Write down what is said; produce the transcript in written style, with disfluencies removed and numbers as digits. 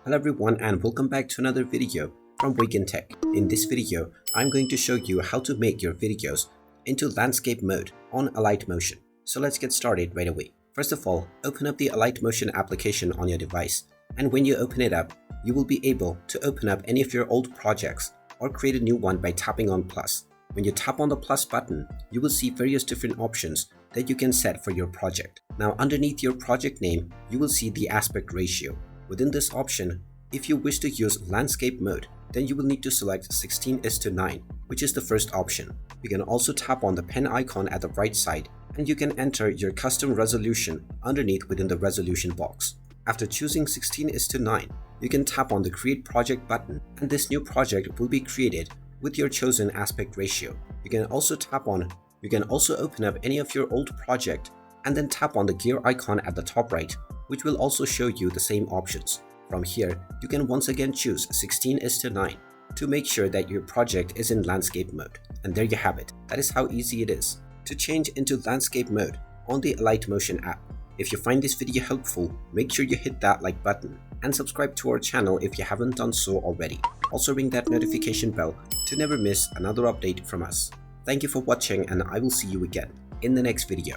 Hello everyone and welcome back to another video from Wake&Tech. In this video, I'm going to show you how to make your videos into landscape mode on Alight Motion. So let's get started right away. First of all, open up the Alight Motion application on your device, and when you open it up, you will be able to open up any of your old projects or create a new one by tapping on plus. When you tap on the plus button, you will see various different options that you can set for your project. Now underneath your project name, you will see the aspect ratio. Within this option, if you wish to use landscape mode, then you will need to select 16:9, which is the first option. You can also tap on the pen icon at the right side, and you can enter your custom resolution underneath within the resolution box. After choosing 16:9, you can tap on the Create Project button, and this new project will be created with your chosen aspect ratio. You can also open up any of your old project and then tap on the gear icon at the top right, which will also show you the same options. From here, you can once again choose 16:9 to make sure that your project is in landscape mode. And there you have it. That is how easy it is to change into landscape mode on the Alight Motion app. If you find this video helpful, make sure you hit that like button and subscribe to our channel if you haven't done so already. Also ring that notification bell to never miss another update from us. Thank you for watching, and I will see you again in the next video.